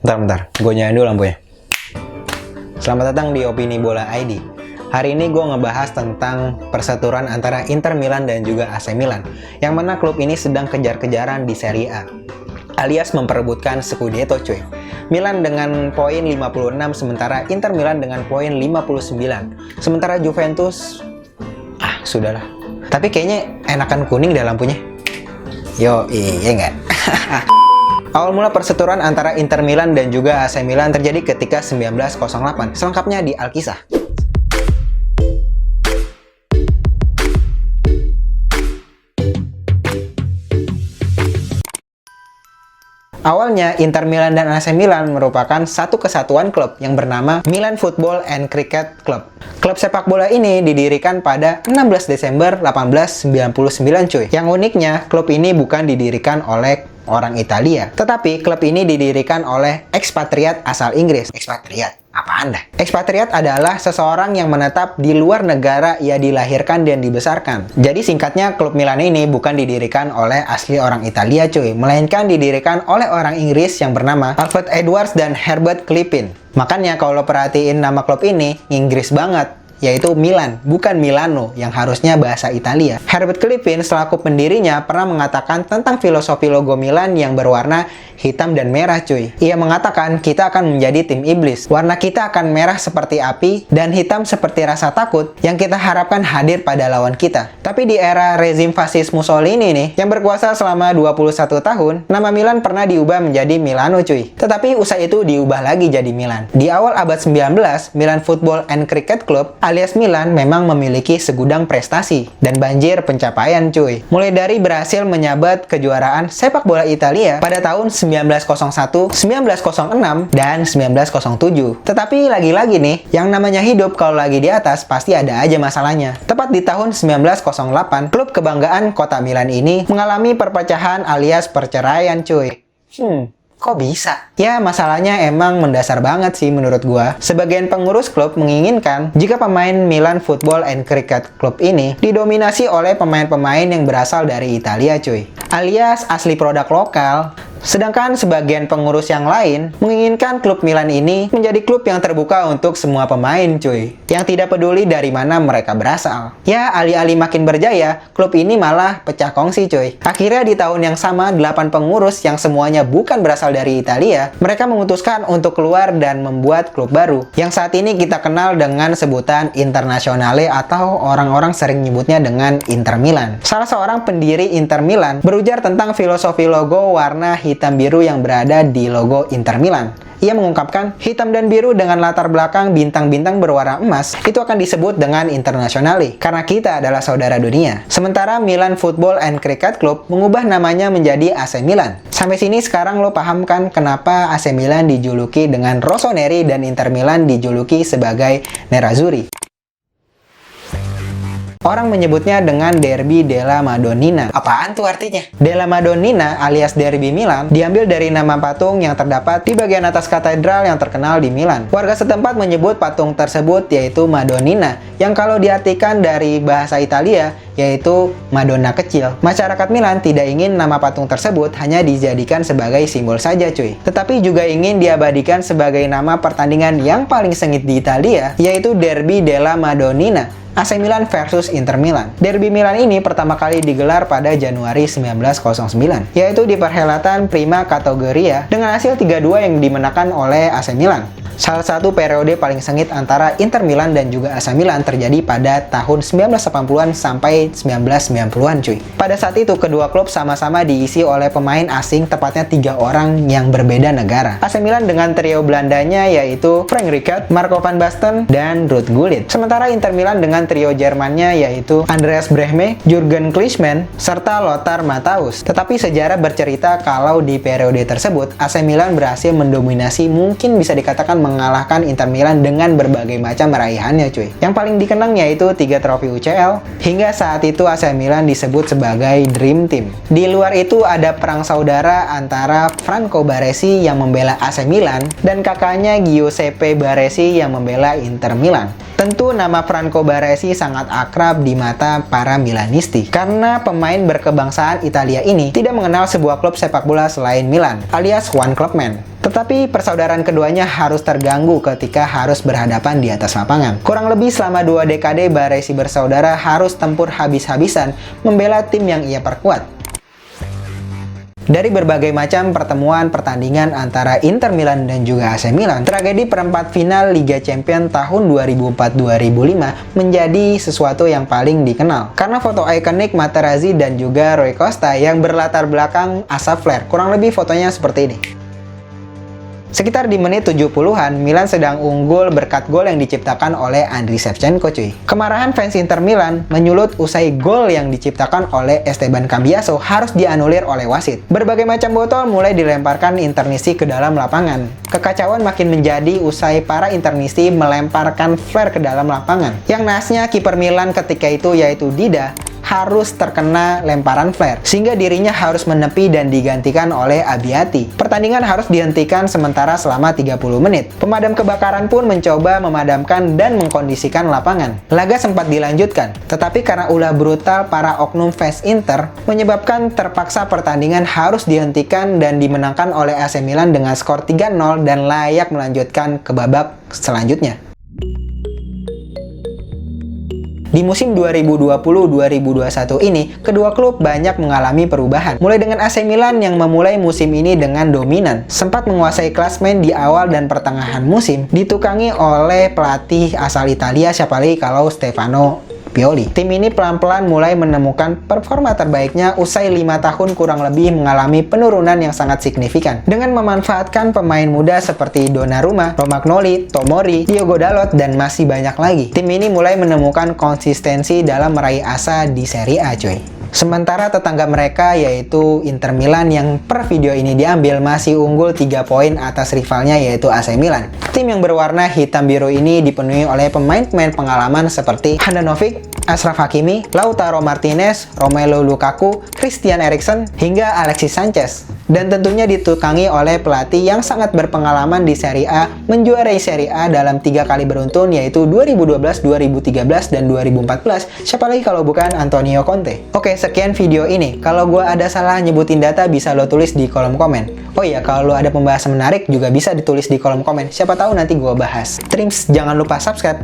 Bentar, gue nyalain dulu lampunya. Selamat datang di Opini Bola ID. Hari ini gue ngebahas tentang perseteruan antara Inter Milan dan juga AC Milan, yang mana klub ini sedang kejar-kejaran di Serie A, alias memperebutkan Scudetto cuy. Milan dengan poin 56, sementara Inter Milan dengan poin 59. Sementara Juventus, sudahlah. Tapi kayaknya enakan kuning dah lampunya. Yo, iya nggak? Awal mula perseteruan antara Inter Milan dan juga AC Milan terjadi ketika 1908. Selengkapnya di Alkisah. Awalnya, Inter Milan dan AC Milan merupakan satu kesatuan klub yang bernama Milan Football and Cricket Club. Klub sepak bola ini didirikan pada 16 Desember 1899 cuy. Yang uniknya, klub ini bukan didirikan oleh orang Italia, tetapi klub ini didirikan oleh ekspatriat asal Inggris. Ekspatriat? Apaan dah? Ekspatriat adalah seseorang yang menetap di luar negara ia dilahirkan dan dibesarkan. Jadi singkatnya, klub Milan ini bukan didirikan oleh asli orang Italia cuy, melainkan didirikan oleh orang Inggris yang bernama Alfred Edwards dan Herbert Clippin. Makanya kalau perhatiin nama klub ini, Inggris banget, yaitu Milan, bukan Milano yang harusnya bahasa Italia. Herbert Clippin selaku pendirinya pernah mengatakan tentang filosofi logo Milan yang berwarna hitam dan merah cuy. Ia mengatakan kita akan menjadi tim iblis. Warna kita akan merah seperti api dan hitam seperti rasa takut yang kita harapkan hadir pada lawan kita. Tapi di era rezim fasis Mussolini nih, yang berkuasa selama 21 tahun, nama Milan pernah diubah menjadi Milano cuy. Tetapi usai itu diubah lagi jadi Milan. Di awal abad 19, Milan Football and Cricket Club alias Milan memang memiliki segudang prestasi dan banjir pencapaian cuy. Mulai dari berhasil menyabat kejuaraan sepak bola Italia pada tahun 1901, 1906, dan 1907. Tetapi lagi-lagi nih, yang namanya hidup kalau lagi di atas pasti ada aja masalahnya. Tepat di tahun 1908, klub kebanggaan kota Milan ini mengalami perpecahan alias perceraian cuy. Kok bisa? Ya, masalahnya emang mendasar banget sih menurut gua. Sebagian pengurus klub menginginkan jika pemain Milan Football and Cricket Club ini didominasi oleh pemain-pemain yang berasal dari Italia cuy, alias asli produk lokal. Sedangkan sebagian pengurus yang lain menginginkan klub Milan ini menjadi klub yang terbuka untuk semua pemain cuy, yang tidak peduli dari mana mereka berasal. Ya, alih-alih makin berjaya, klub ini malah pecah kongsi cuy. Akhirnya di tahun yang sama, 8 pengurus yang semuanya bukan berasal dari Italia, mereka memutuskan untuk keluar dan membuat klub baru, yang saat ini kita kenal dengan sebutan Internazionale atau orang-orang sering nyebutnya dengan Inter Milan. Salah seorang pendiri Inter Milan berujar tentang filosofi logo warna hitam biru yang berada di logo Inter Milan. Ia mengungkapkan, hitam dan biru dengan latar belakang bintang-bintang berwarna emas itu akan disebut dengan Internazionale, karena kita adalah saudara dunia. Sementara Milan Football and Cricket Club mengubah namanya menjadi AC Milan. Sampai sini sekarang lo paham kan kenapa AC Milan dijuluki dengan Rossoneri dan Inter Milan dijuluki sebagai Nerazzurri. Orang menyebutnya dengan Derby della Madonnina. Apaan tuh artinya? Della Madonnina alias Derby Milan diambil dari nama patung yang terdapat di bagian atas katedral yang terkenal di Milan. Warga setempat menyebut patung tersebut yaitu Madonnina, yang kalau diartikan dari bahasa Italia yaitu Madonna kecil. Masyarakat Milan tidak ingin nama patung tersebut hanya dijadikan sebagai simbol saja cuy, tetapi juga ingin diabadikan sebagai nama pertandingan yang paling sengit di Italia, yaitu Derby della Madonnina. AC Milan versus Inter Milan. Derby Milan ini pertama kali digelar pada Januari 1909, yaitu di perhelatan Prima Categoria dengan hasil 3-2 yang dimenangkan oleh AC Milan. Salah satu periode paling sengit antara Inter Milan dan juga AC Milan terjadi pada tahun 1980-an sampai 1990-an cuy. Pada saat itu kedua klub sama-sama diisi oleh pemain asing, tepatnya 3 orang yang berbeda negara. AC Milan dengan trio Belandanya yaitu Frank Rijkaard, Marco van Basten, dan Ruud Gullit. Sementara Inter Milan dengan trio Jermannya yaitu Andreas Brehme, Jurgen Klinsmann, serta Lothar Matthäus. Tetapi sejarah bercerita kalau di periode tersebut AC Milan berhasil mendominasi, mungkin bisa dikatakan mengalahkan Inter Milan dengan berbagai macam raihannya cuy. Yang paling dikenang yaitu 3 trofi UCL, hingga saat itu AC Milan disebut sebagai Dream Team. Di luar itu ada perang saudara antara Franco Baresi yang membela AC Milan dan kakaknya Giuseppe Baresi yang membela Inter Milan. Tentu nama Franco Baresi sangat akrab di mata para Milanisti karena pemain berkebangsaan Italia ini tidak mengenal sebuah klub sepak bola selain Milan, alias one club man. Tetapi persaudaraan keduanya harus terganggu ketika harus berhadapan di atas lapangan. Kurang lebih selama 2 dekade Baresi bersaudara harus tempur habis-habisan membela tim yang ia perkuat. Dari berbagai macam pertemuan pertandingan antara Inter Milan dan juga AC Milan, tragedi perempat final Liga Champions tahun 2004-2005 menjadi sesuatu yang paling dikenal. Karena foto ikonik Materazzi dan juga Rui Costa yang berlatar belakang asap flare. Kurang lebih fotonya seperti ini. Sekitar di menit 70-an, Milan sedang unggul berkat gol yang diciptakan oleh Andriy Shevchenko cuy. Kemarahan fans Inter Milan menyulut usai gol yang diciptakan oleh Esteban Cambiaso harus dianulir oleh wasit. Berbagai macam botol mulai dilemparkan Internisti ke dalam lapangan. Kekacauan makin menjadi usai para Internisti melemparkan flare ke dalam lapangan. Yang naasnya kiper Milan ketika itu yaitu Dida harus terkena lemparan flare, sehingga dirinya harus menepi dan digantikan oleh Abbiati. Pertandingan harus dihentikan sementara selama 30 menit. Pemadam kebakaran pun mencoba memadamkan dan mengkondisikan lapangan. Laga sempat dilanjutkan, tetapi karena ulah brutal para oknum fans Inter, menyebabkan terpaksa pertandingan harus dihentikan dan dimenangkan oleh AC Milan dengan skor 3-0 dan layak melanjutkan ke babak selanjutnya. Di musim 2020-2021 ini, kedua klub banyak mengalami perubahan. Mulai dengan AC Milan yang memulai musim ini dengan dominan, sempat menguasai klasemen di awal dan pertengahan musim, ditukangi oleh pelatih asal Italia, siapa lagi kalau Stefano Pioli. Tim ini pelan-pelan mulai menemukan performa terbaiknya usai 5 tahun kurang lebih mengalami penurunan yang sangat signifikan. Dengan memanfaatkan pemain muda seperti Donnarumma, Romagnoli, Tomori, Diogo Dalot, dan masih banyak lagi. Tim ini mulai menemukan konsistensi dalam meraih asa di Serie A cuy. Sementara tetangga mereka yaitu Inter Milan yang per video ini diambil masih unggul 3 poin atas rivalnya yaitu AC Milan. Tim yang berwarna hitam biru ini dipenuhi oleh pemain-pemain pengalaman seperti Handanovic, Achraf Hakimi, Lautaro Martinez, Romelu Lukaku, Christian Eriksen, hingga Alexis Sanchez. Dan tentunya ditukangi oleh pelatih yang sangat berpengalaman di Serie A, menjuarai Serie A dalam 3 kali beruntun yaitu 2012, 2013, dan 2014. Siapa lagi kalau bukan Antonio Conte. Oke, sekian video ini. Kalau gue ada salah nyebutin data bisa lo tulis di kolom komen. Oh iya, kalau lo ada pembahasan menarik juga bisa ditulis di kolom komen. Siapa tahu nanti gue bahas. Trims, jangan lupa subscribe.